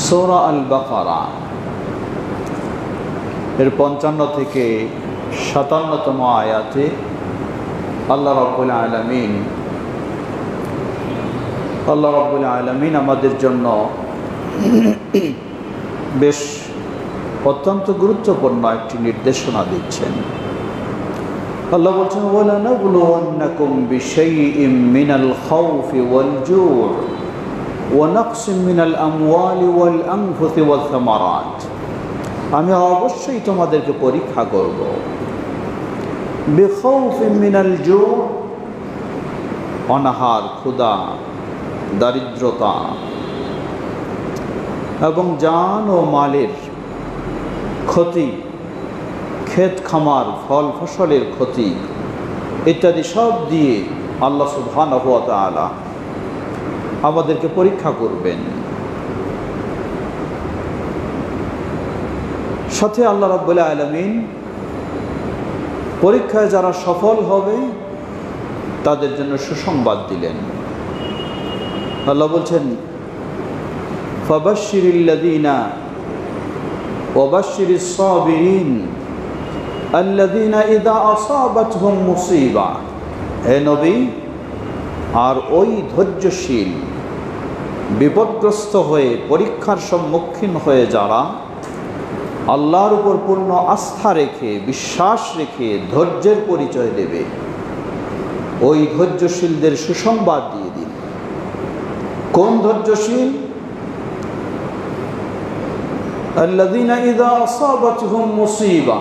সূরা আল বাকারা এর 55 থেকে 57তম আয়াতে আল্লাহ রাব্বুল আলামিন আমাদের জন্য বেশ অত্যন্ত গুরুত্বপূর্ণ একটি নির্দেশনা দিচ্ছেন। আল্লাহ বলছেন, ওয়ালানাবলুওয়ান্নাকুম বিশাইইম মিনাল খাউফি ওয়াল জুউ ওয়া নাকসিম মিনাল আমওয়ালি ওয়াল আনফুসি ওয়াস সামারাত। আমি অবশ্যই তোমাদেরকে পরীক্ষা করব। বিখাউফিম মিনাল জুউ, অনাহার, ক্ষুধা, দারিদ্রতা এবং জান ও মালের ক্ষতি, ক্ষেত খামার ফল ফসলের ক্ষতি ইত্যাদি সব দিয়ে আল্লাহ সুবহানাহু ওয়া তাআলা আমাদেরকে পরীক্ষা করবেন। সাথে আল্লাহ রাব্বুল আলামিন পরীক্ষায় যারা সফল হবে তাদের জন্য সুসংবাদ দিলেন। আল্লাহ বলছেন, ফাবাশশিরিল্লাযীনা ওয়াবাশশিরিস সাবিরিন আল্লাযীনা ইযা আসাবাতহুম মুসিবা। হে নবী, আর ওই ধৈর্যশীল বিপদগ্রস্ত হয়ে পরীক্ষার সম্মুখীন হয়ে যারা আল্লাহর উপর পূর্ণ আস্থা রেখে বিশ্বাস রেখে ধৈর্যের পরিচয় দেবে, ওই ধৈর্যশীলদের সুসংবাদ দিয়ে দিন। কোন ধৈর্যশীল? আল্লাযীনা ইযা আসাবাতহুম মুসিবা,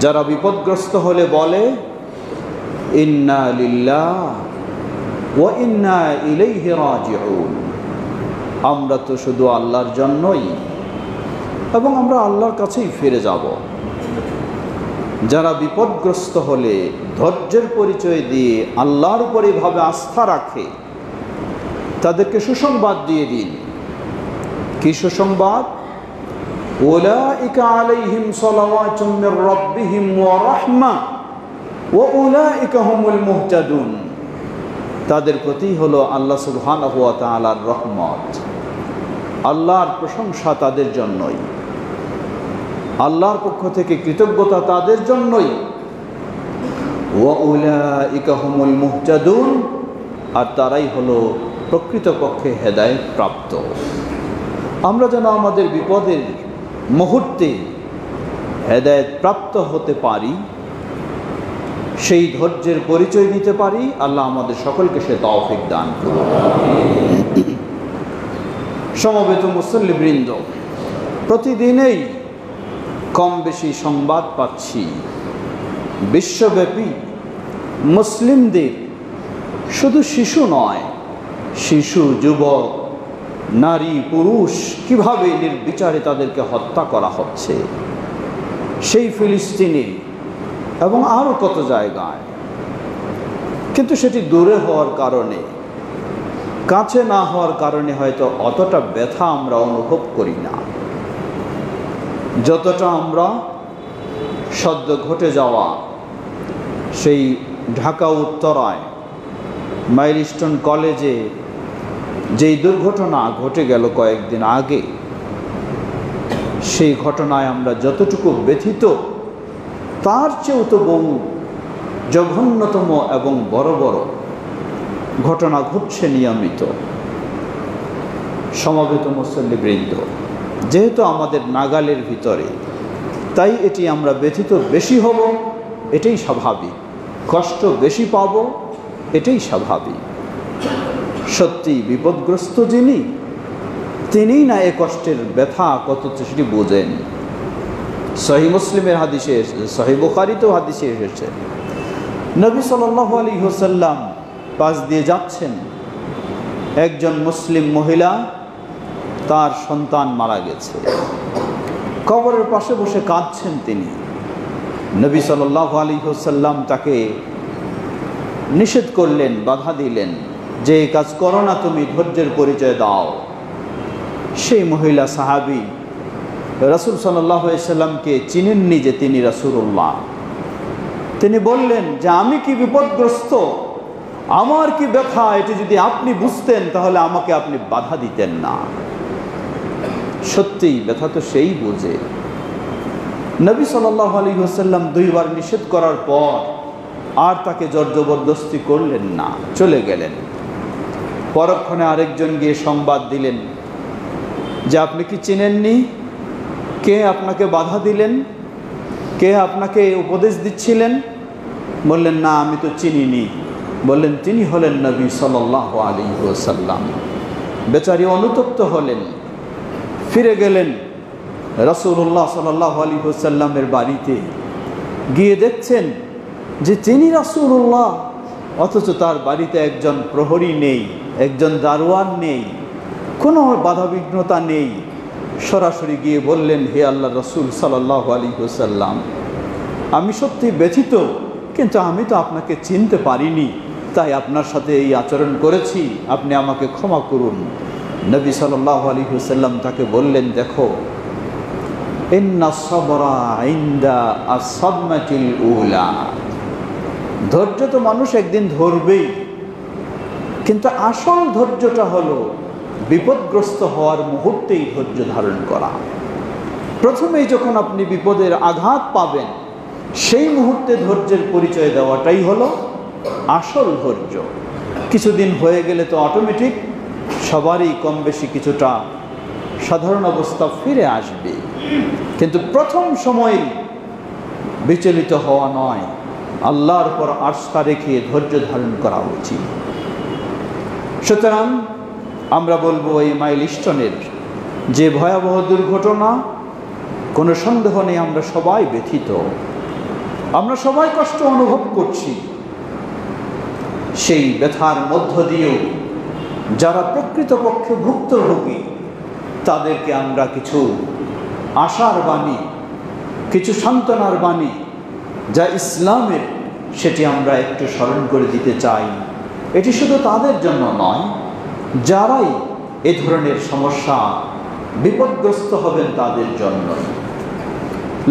যারা বিপদগ্রস্ত হলে বলে ইন্না লিল্লাহ ওয়া ইন্না ইলাইহি রাজিউন, আমরা তো শুধু আল্লাহর জন্যই এবং আমরা আল্লাহর কাছেই ফিরে যাব। যারা বিপদগ্রস্ত হলে ধৈর্যের পরিচয় দিয়ে আল্লাহর উপর এভাবে আস্থা রাখে তাদেরকে সুসংবাদ দিয়ে দিন। কি সুসংবাদ? উলাইকা আলাইহিম সালাওয়াতুম মির রাব্বিহিম ওয়া রাহমা ওয়া উলাইকা হুমুল মুহতাদুন। তাদের প্রতি হলো আল্লাহ সুবহানাহু ওয়া তাআলার রহমত, আল্লাহর প্রশংসা তাদের জন্যই, আল্লাহর পক্ষ থেকে কৃতজ্ঞতা তাদের জন্যই। ওয়া উলাইকা হুমুল মুহতাদুন, আর তারাই হলো প্রকৃতপক্ষে হেদায়েত প্রাপ্ত। আমরা যেন আমাদের বিপদের মুহূর্তে হেদায়েত প্রাপ্ত হতে পারি, সেই ধৈর্যের পরিচয় দিতে পারি, আল্লাহ আমাদের সকলকে সে তৌফিক দান করুন। সমবেত মুসল্লিবৃন্দ, প্রতিদিনেই কম বেশি সংবাদ পাচ্ছি বিশ্বব্যাপী মুসলিমদের, শুধু শিশু নয়, শিশু, যুবক, নারী, পুরুষ কিভাবে নির্বিচারে তাদেরকে হত্যা করা হচ্ছে, সেই ফিলিস্তিনে এবং আরও কত জায়গায়। কিন্তু সেটি দূরে হওয়ার কারণে, কাছে না হওয়ার কারণে হয়তো অতটা ব্যথা আমরা অনুভব করি না, যতটা আমরা সদ্য ঘটে যাওয়া সেই ঢাকা উত্তরায় মাইলস্টোন কলেজে যেই দুর্ঘটনা ঘটে গেল কয়েকদিন আগে, সেই ঘটনায় আমরা যতটুকু ব্যথিত তার চেয়েও তো বহু জঘন্যতম এবং বড় বড় ঘটনা ঘটছে নিয়মিত। সমবেত মুসল্লিবৃন্দ, যেহেতু আমাদের নাগালের ভিতরে, তাই এটি আমরা ব্যথিত বেশি হব, এটাই স্বাভাবিক। কষ্ট বেশি পাব, এটাই স্বাভাবিক। সত্যি বিপদগ্রস্ত যিনি, তিনিই না এ কষ্টের ব্যথা কত সেটি বোঝেন। সহিহ মুসলিমের হাদিসে এসেছে, সহিহ বুখারীতেও হাদিসে এসেছে, নবী সাল্লাল্লাহু আলাইহি ওয়াসাল্লাম পাশ দিয়ে যাচ্ছেন, একজন মুসলিম মহিলা, তার সন্তান মারা গেছে, কবরের পাশে বসে কাঁদছেন তিনি। নবী সাল্লাল্লাহু আলাইহি ওয়াসাল্লাম তাকে নিষেধ করলেন, বাধা দিলেন যে এই কাজ করো না, তুমি ধৈর্যের পরিচয় দাও। সেই মহিলা সাহাবী রাসূল সাল্লাল্লাহু আলাইহি ওয়াসাল্লামকে চিনেননি যে তিনি রাসূলুল্লাহ। তিনি বললেন যে আমি কি বিপদগ্রস্ত, আমার কি ব্যথা, এটি যদি আপনি বুঝতেন তাহলে আমাকে আপনি বাধা দিতেন না। সত্যিই ব্যথা তো সেই বোঝে। নবী সাল্লাল্লাহু আলাইহি ওয়াসাল্লাম 2 বার নিষেধ করার পর আর তাকে জবরদস্তি করলেন না, চলে গেলেন। পরক্ষণে আরেকজন গিয়ে সংবাদ দিলেন যে আপনি কি চিনেননি? কে আপনাকে বাধা দিলেন? কে আপনাকে উপদেশ দিচ্ছিলেন? বললেন, না আমি তো চিনিনি। বললেন, তিনি হলেন নবী সাল্লাল্লাহু আলাইহি ওয়াসাল্লাম। বেচারি অনুতপ্ত হলেন, ফিরে গেলেন রাসূলুল্লাহ সাল্লাল্লাহু আলাইহি ওয়াসাল্লামের বাড়িতে। গিয়ে দেখছেন যে তিনি রাসূলুল্লাহ, অথচ তার বাড়িতে একজন প্রহরী নেই, একজন দারোয়ান নেই, কোনো বাধাবিঘ্নতা নেই। সরাসরি গিয়ে বললেন, হে আল্লাহর রাসূল সাল্লাল্লাহু আলাইহি ওয়াসাল্লাম, আমি সত্যি ব্যথিত, কিন্তু আমি তো আপনাকে চিনতে পারিনি, তাই আপনার সাথে এই আচরণ করেছি, আপনি আমাকে ক্ষমা করুন। নবী সাল্লাল্লাহু আলাইহি ওয়াসাল্লাম তাকে বললেন, দেখো, ইন্না সাবরা ইনদা আস-সাদমাতিল উলা, ধৈর্য তো মানুষ একদিন ধরবেই, কিন্তু আসল ধৈর্যটা হলো বিপদগ্রস্ত হওয়ার মুহূর্তেই ধৈর্য ধারণ করা। প্রথমেই যখন আপনি বিপদের আঘাত পাবেন, সেই মুহূর্তে ধৈর্যের পরিচয় দেওয়াটাই হলো আসল ধৈর্য। কিছুদিন হয়ে গেলে তো অটোমেটিক সবারই কম বেশি কিছুটা সাধারণ অবস্থা ফিরে আসবে, কিন্তু প্রথম সময় বিচলিত হওয়া নয়, আল্লাহর উপর আস্থা রেখে ধৈর্য ধারণ করা উচিত। সুতরাং আমরা বলবো, এই মাইলস্টোনের যে ভয়াবহ দুর্ঘটনা, কোনো সন্দেহ নেই আমরা সবাই ব্যথিত, আমরা সবাই কষ্ট অনুভব করছি। সেই ব্যথার মধ্য দিয়েও যারা প্রকৃতপক্ষে ভুক্তভোগী, তাদেরকে আমরা কিছু আশার বাণী, কিছু সান্ত্বনার বাণী যা ইসলামের, সেটি আমরা একটু স্মরণ করে দিতে চাই। এটি শুধু তাদের জন্য নয়, যারাই এ ধরনের সমস্যা বিপদগ্রস্ত হবেন তাদের জন্য।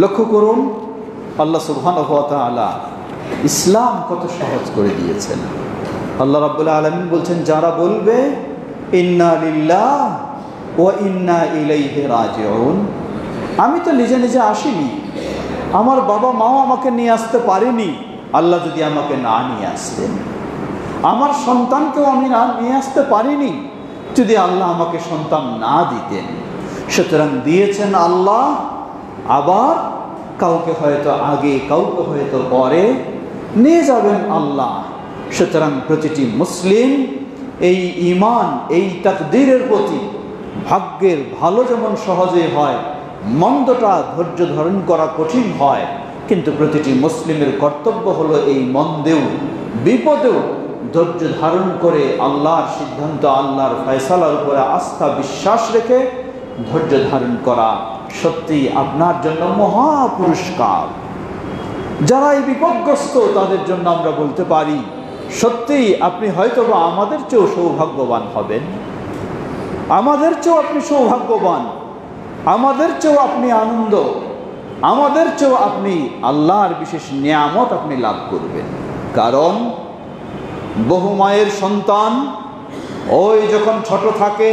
লক্ষ্য করুন, আল্লাহ সুবহানাহু ওয়া তাআলা ইসলাম কত সহজ করে দিয়েছেন। আল্লাহ রাব্বুল আলামিন বলছেন, যারা বলবে ইন্না লিল্লাহ ওয়া ইন্না ইলাইহি রাজিউন, আমি তো নিজে নিজে আসিনি, আমার বাবা মাও আমাকে নিয়ে আসতে পারেনি, আল্লাহ যদি আমাকে না নিয়ে আসতেন, আমার সন্তানকেও আমি না নিয়ে আসতে পারিনি যদি আল্লাহ আমাকে সন্তান না দিতেন। সুতরাং দিয়েছেন আল্লাহ, আবার কাউকে হয়তো আগে, কাউকে হয়তো পরে নিয়ে যাবেন আল্লাহ। সুতরাং প্রতিটি মুসলিম এই ঈমান, এই তাকদীরের প্রতি, ভাগ্যের ভালো যেমন সহজে হয়, মন্দটা ধৈর্য ধারণ করা কঠিন হয়, কিন্তু প্রতিটি মুসলিমের কর্তব্য হলো এই মন্দেও বিপদেও ধৈর্য ধারণ করে আল্লাহর সিদ্ধান্ত, আল্লাহর ফয়সালার উপরে আস্থা বিশ্বাস রেখে ধৈর্য ধারণ করা সত্যি আপনার জন্য মহা পুরস্কার। যারা এই বিপদগ্রস্ত, তাদের জন্য আমরা বলতে পারি, সত্যিই আপনি হয়তোবা আমাদের চেয়েও সৌভাগ্যবান হবেন, আমাদের চেয়েও আপনি সৌভাগ্যবান, আমাদের চেয়েও আপনি আনন্দ, আমাদের চেয়েও আপনি আল্লাহর বিশেষ নিয়ামত আপনি লাভ করবেন। কারণ বহু মায়ের সন্তান ওই যখন ছোট থাকে,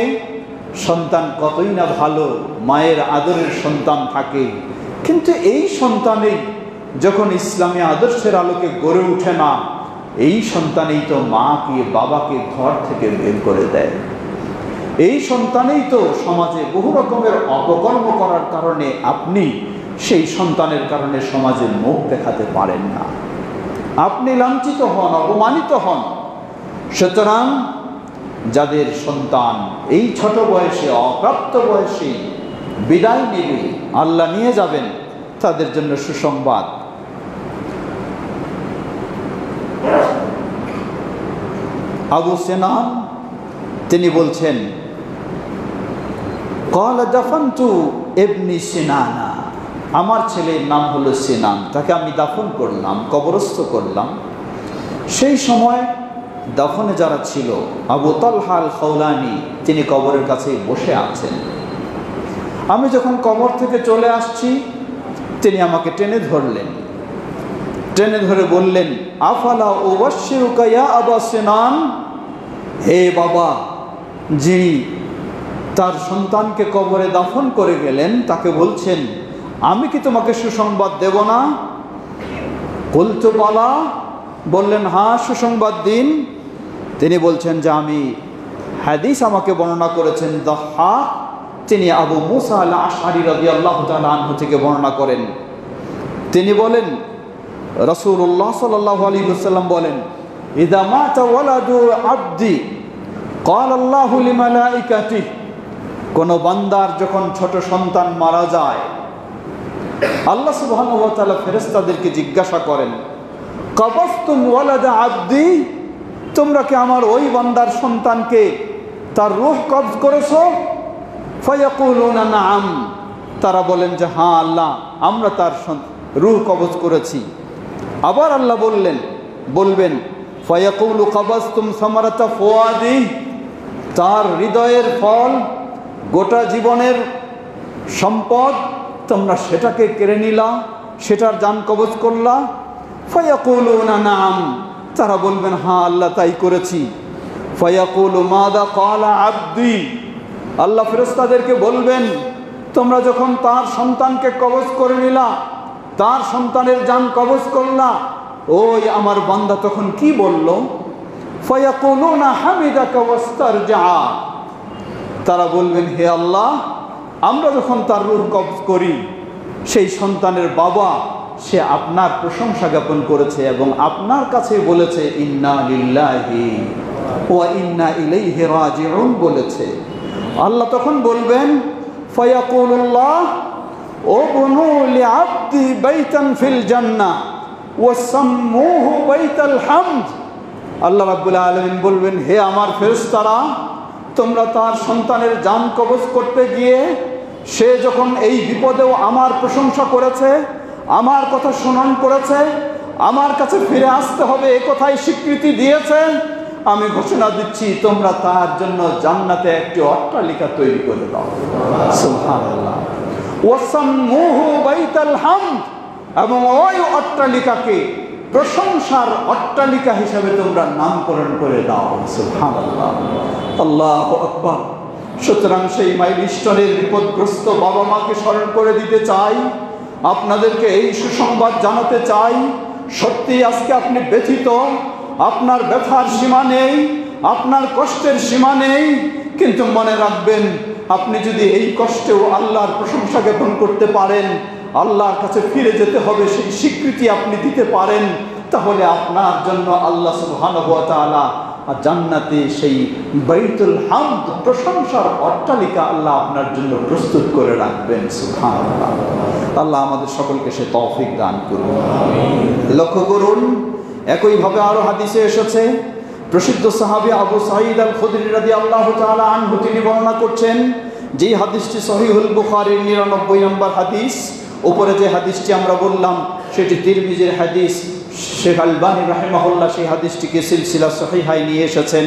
সন্তান কতই না ভালো, মায়ের আদরের সন্তান থাকে, কিন্তু এই সন্তানেই যখন ইসলামী আদর্শের আলোকে গড়ে ওঠে না, এই সন্তানেই তো মাকে, বাবাকে ঘর থেকে বের করে দেয়। এই সন্তানেই তো সমাজে বহু রকমের অপকর্ম করার কারণে আপনি সেই সন্তানের কারণে সমাজে মুখ দেখাতে পারেন না, আপনি লাঞ্ছিত হন, অপমানিত হন। সুতরাং যাদের সন্তান এই ছোট বয়সে, অপ্রাপ্ত বয়সে বিদায় নেবে, আল্লাহ নিয়ে যাবেন, তাদের জন্য সুসংবাদ। আবু সিনান তিনি বলছেন, ক্বালা দাফানতু ইবনি সিনানা, আমার ছেলের নাম হলো সিনান, তাকে আমি দাফন করলাম, কবরস্থ করলাম। সেই সময় দাফনে যারা ছিল, আবু তালহা আল খাওলানি তিনি কবরের কাছে বসে আছেন। আমি যখন কবর থেকে চলে আসছি, তিনি আমাকে টেনে ধরলেন, টেনে ধরে বললেন, আফালা উবাশশিরুকা ইয়া আবা সিনান, হে বাবা, যিনি তার সন্তানকে কবরে দাফন করে গেলেন, তাকে বলছেন, আমি কি তোমাকে সুসংবাদ দেব না? কুলতু বালা, বললেন হ্যাঁ সুসংবাদ দিন। তিনি বলছেন যে আমি হাদিস আমাকে বর্ণনা করেছেন দাহ্হাক, তিনি আবু মুসা আল আশআরী রাদিয়াল্লাহু তাআলা আনহু থেকে বর্ণনা করেন। তিনি বলেন রাসূলুল্লাহ সাল্লাল্লাহু আলাইহি ওয়াসাল্লাম বলেন, ইযা মাতা ওয়ালাদু আবদি ক্বালা আল্লাহু লিমালাইকাতিহি, কোন বান্দার যখন ছোট সন্তান মারা যায়, আল্লাহ সুবহানাহু ওয়া তাআলা ফেরেশতাদেরকে জিজ্ঞাসা করেন, কাবাসতুম ওয়ালাদা আবদি, তোমরা কি আমার ওই বান্দার সন্তানকে তার রূহ কবজ করেছো? ফায়াকুলুনা নাআম, তারা বলেন যে হ্যাঁ আল্লাহ, আমরা তার রূহ কবজ করেছি। আবার আল্লাহ বলবেন ফায়াকুলু কাবাসতুম সামারাতা ফুয়াদি, তার হৃদয়ের ফল, গোটা জীবনের সম্পদ তোমরা সেটাকে কেড়ে নিলা, সেটার জান কবজ করলা। ফায়াকুলুনা নাআম, তারা বলবেন হ্যাঁ আল্লাহ তাই করেছি। ফায়াকুলু মাদা ক্বালা আবদি, আল্লাহ ফেরেশতাদেরকে বলবেন, তোমরা যখন তার সন্তানকে কবজ করে নিলা, তার সন্তানের জান কবজ করলা, ওই আমার বান্দা তখন কি বলল? ফায়াকুলুনা হামিদাকা ওয়াস্তারজা, তারা বলবেন হে আল্লাহ, আমরা যখন তার রূহ কবজ করি, সেই সন্তানের বাবা সে আপনার প্রশংসা জ্ঞাপন করেছে এবং আপনার কাছে বলেছে ইন্না লিল্লাহি ওয়া ইন্না ইলাইহি রাজিউন বলেছে। আল্লাহ তখন বলবেন ফায়াকুলুল্লাহ উবনু লিআবদি বাইতান ফিল জান্নাহ ওয়া সাম্মুহু বাইতাল হামদ, আল্লাহ রাব্বুল আলামিন বলবেন হে আমার ফেরেশতারা, তোমরা তার সন্তানের জান কবজ করতে গিয়ে সে যখন এই বিপদেও আমার প্রশংসা করেছে, আমার কথা স্মরণ করেছে, আমার কাছে ফিরে আসতে হবে এ কথাই স্বীকৃতি দিয়েছে, আমি ঘোষণা দিচ্ছি তোমরা তার জন্য জান্নাতে একটি অট্টালিকা তৈরি করে দাও। সুবহানাল্লাহ। ওয়াসাম্মুহু বাইতাল হামদ, এবং ওই অট্টালিকাকে প্রশংসার অট্টালিকা হিসাবে তোমরা নামকরণ করে দাও। সুবহানাল্লাহ, আল্লাহু আকবার। সুতরাং সেই মাইলস্টোনের বিপদগ্রস্ত বাবা মাকে স্মরণ করে দিতে চাই, আপনাদেরকে এই সুসংবাদ জানাতে চাই, সত্যি আজকে আপনি ব্যথিত, আপনার ব্যথার সীমা নেই, আপনার কষ্টের সীমা নেই, কিন্তু মনে রাখবেন আপনি যদি এই কষ্টেও আল্লাহর প্রশংসা জ্ঞাপন করতে পারেন, আল্লাহর কাছে ফিরে যেতে হবে সেই স্বীকৃতি আপনি দিতে পারেন, তাহলে আপনার জন্য আল্লাহ সুবহানাহু ওয়া তাআলা জান্নাতে সেই বাইতুল হামদ প্রশংসার অট্টালিকা আল্লাহ আপনার জন্য প্রস্তুত করে রাখবেন। সুবহানাল্লাহ। আল্লাহ আমাদের সকলকে সে তৌফিক দান করুন। লক্ষ্য করুন, একইভাবে আরো হাদিসে এসেছে, প্রসিদ্ধ সাহাবী আবু সাঈদ আল খুদরি রাদিয়াল্লাহু তাআলা আনহু তিনি বর্ণনা করছেন, যেই হাদিসটি সহিহুল বুখারীর 99 নম্বর হাদিস। উপরে যে হাদিসটি আমরা বললাম সেটি তিরমিজির হাদিস, শেখ আলবানী রাহিমাহুল্লাহ সেই হাদিসটিকে সিলসিলা সহিহায় নিয়ে এসেছেন।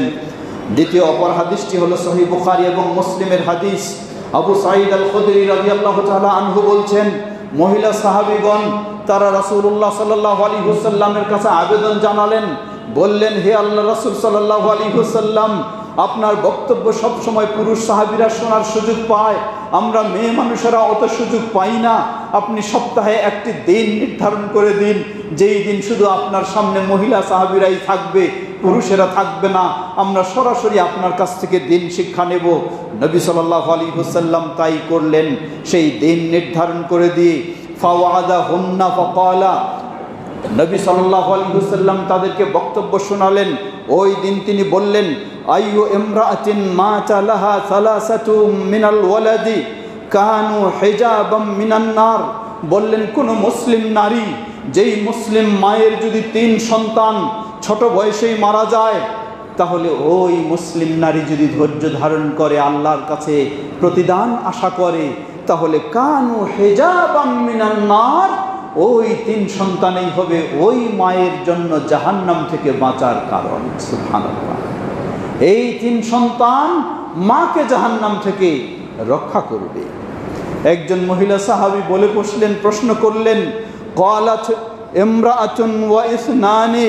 দ্বিতীয় অপর হাদিসটি হলো সহিহ বুখারী এবং মুসলিমের হাদিস। আবু সাঈদ আল খুদরি রাদিয়াল্লাহু তাআলা আনহু বলছেন, মহিলা সাহাবীগণ তারা রাসূলুল্লাহ সাল্লাল্লাহু আলাইহি ওয়াসাল্লামের কাছে আবেদন জানালেন, বললেন হে আল্লাহ রাসূল সাল্লাল্লাহু আলাইহি ওয়াসাল্লাম, আপনার বক্তব্য সব সময় পুরুষ সাহাবীরা শোনার সুযোগ পায়, আমরা মেয়ে মানুষেরা অত সুযোগ পাই না। আপনি সপ্তাহে একটি দিন নির্ধারণ করে দিন, যেই দিন শুধু আপনার সামনে মহিলা সাহাবীরাই থাকবে, পুরুষেরা থাকবে না, আমরা সরাসরি আপনার কাছ থেকে দিন শিক্ষা নেব। নবী সাল্লাল্লাহু আলাইহি ওয়াসাল্লাম তাই করলেন, সেই দিন নির্ধারণ করে দিয়ে ফাওয়াদাহুন্না ফাকালা, নবী সাল্লাল্লাহু আলাইহি ওয়াসাল্লাম তাদেরকে বক্তব্য শোনালেন। ওই দিন তিনি বললেন, আইয়ু ইমরাআতিন মাতা লাহা সালাসাতু মিনাল ওয়ালাদি কানু হিজাবাম মিনান নার, বললেন কোন মুসলিম নারী, যেই মুসলিম মায়ের যদি 3 সন্তান ছোট বয়সেই মারা যায়, তাহলে ওই মুসলিম নারী যদি ধৈর্য ধারণ করে আল্লাহর কাছে প্রতিদান আশা করে, তাহলে কানু হিজাবাম মিনান নার, ওই 3 সন্তানই হবে ওই মায়ের জন্য জাহান্নাম থেকে বাঁচার কারণ। সুবহানাল্লাহ। এই 3 সন্তান মাকে জাহান্নাম থেকে রক্ষা করবে। একজন মহিলা সাহাবী বলে বসলেন, প্রশ্ন করলেন, ক্বালাত ইমরাআতুন ওয়া ইসনানি,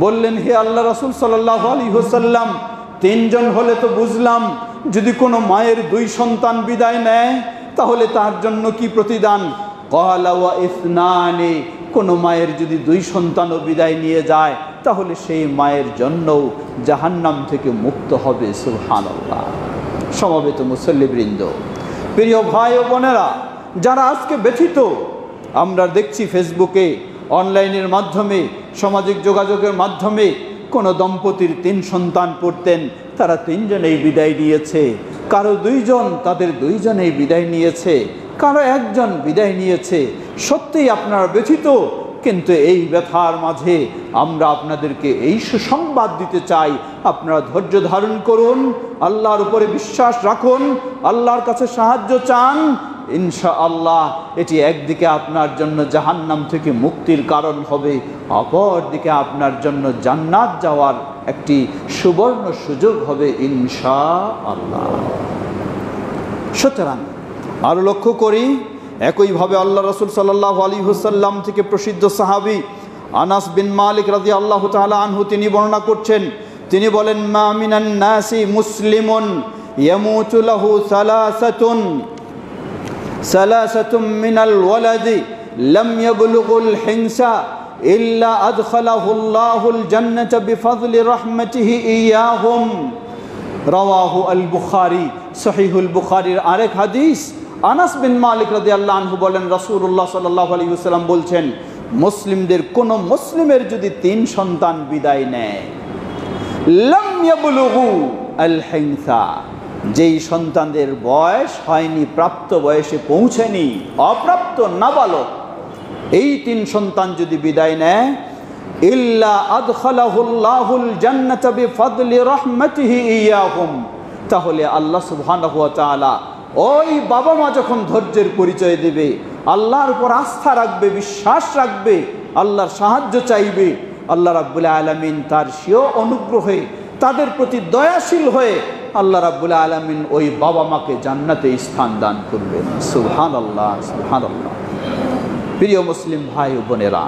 বললেন হে আল্লাহ রাসূল সাল্লাল্লাহু আলাইহি ওয়াসাল্লাম, 3 জন হলে তো বুঝলাম, যদি কোনো মায়ের 2 সন্তান বিদায় নেয় তাহলে তার জন্য কি প্রতিদান? ক্বালা ওয়া ইসনানি, কোনো মায়ের যদি 2 সন্তানও বিদায় নিয়ে যায় তাহলে সেই মায়ের জন্যও জাহান্নাম থেকে মুক্ত হবে। সুবহানাল্লাহ। সমবেত মুসল্লিবৃন্দ, প্রিয় ভাই ও বোনেরা, যারা আজকে ব্যথিত, আমরা দেখছি ফেসবুকে, অনলাইনের মাধ্যমে, সামাজিক যোগাযোগের মাধ্যমে, কোনো দম্পতির 3 সন্তান পড়তেন, তারা 3 জনেই বিদায় নিয়েছে, কারো 2 জন, তাদের 2 জনেই বিদায় নিয়েছে, কারো 1 জন বিদায় নিয়েছে। সত্যিই আপনারা ব্যথিত, কিন্তু এই ব্যথার মাঝে আমরা আপনাদেরকে এই সুসংবাদ দিতে চাই, আপনারা ধৈর্য ধারণ করুন, আল্লাহর উপরে বিশ্বাস রাখুন, আল্লাহর কাছে সাহায্য চান। ইনশাআল্লাহ এটি একদিকে আপনার জন্য জাহান্নাম থেকে মুক্তির কারণ হবে, অপরদিকে আপনার জন্য জান্নাত যাওয়ার একটি সুবর্ণ সুযোগ হবে ইনশাআল্লাহ। সুতরাং আরও লক্ষ্য করি, একইভাবে আল্লাহ রাসূল সাল্লাল্লাহু আলাইহি ওয়াসাল্লাম থেকে প্রসিদ্ধ সাহাবী আনাস বিন মালিক রাদিয়াল্লাহু তাআলা আনহু তিনি বর্ণনা করছেন, তিনি বলেন, মা মিনান নাসি মুসলিমুন ইয়ামুতু লাহু সালাসাতুম মিনাল ওয়ালাদি লাম ইয়াবলুগুল হিনসা ইল্লা আদখালাহুল্লাহুল জান্নাতা বিফাদলি রাহমাতিহি ইয়াহুম। রাওয়াহু আল বুখারী, সহিহুল বুখারীর আরেক হাদিস। আনাস বিন মালিক রাদিয়াল্লাহু আনহু বলেন, রাসূলুল্লাহ সাল্লাল্লাহু আলাইহি ওয়াসাল্লাম বলছেন, মুসলিমদের কোন মুসলিমের যদি 3 সন্তান বিদায় নেয়, লাম ইয়াবলুগু আল হিনসা, যেই সন্তানদের বয়স হয়নি, প্রাপ্ত বয়সে পৌঁছেনি, অপ্রাপ্ত নাবালক, এই 3 সন্তান যদি বিদায় নেয়, ইল্লা আদখালাহুল্লাহুল জান্নাতা বিফাদলি রাহমাতিহি ইয়াহুম, তাহলে আল্লাহ সুবহানাহু ওয়া তাআলা ওই বাবা মা যখন ধৈর্যের পরিচয় দেবে, আল্লাহর উপর আস্থা রাখবে, বিশ্বাস রাখবে, আল্লাহর সাহায্য চাইবে, আল্লাহ রাব্বুল আলামিন তার স্বীয় অনুগ্রহে তাদের প্রতি দয়াশীল হয়ে আল্লাহ রাব্বুল আলামিন ওই বাবা মাকে জান্নাতে স্থান দান করবেন। সুবহানাল্লাহ, সুবহানাল্লাহ। প্রিয় মুসলিম ভাই ও বোনেরা,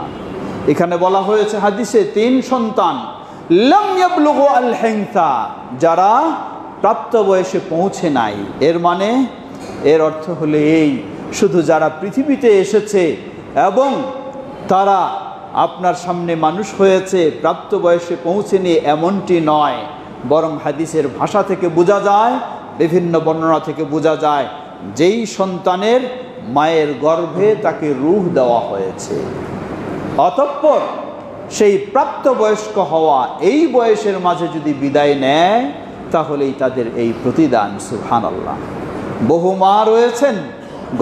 এখানে বলা হয়েছে হাদিসে 3 সন্তান, লাম ইয়াবলুগু আল হিনসা, যারা প্রাপ্ত বয়সে পৌঁছে নাই। এর মানে, এর অর্থ হলো এই, শুধু যারা পৃথিবীতে এসেছে এবং তারা আপনার সামনে মানুষ হয়েছে, প্রাপ্ত বয়সে পৌঁছেনি এমনটি নয়, বরং হাদিসের ভাষা থেকে বোঝা যায়, বিভিন্ন বর্ণনা থেকে বোঝা যায়, যেই সন্তানের মায়ের গর্ভে তাকে রূহ দেওয়া হয়েছে, অতঃপর সেই প্রাপ্তবয়স্ক হওয়া এই বয়সের মাঝে যদি বিদায় নেয় তাহলেই তাদের এই প্রতিদান। সুবহানাল্লাহ। বহু মা রয়েছেন,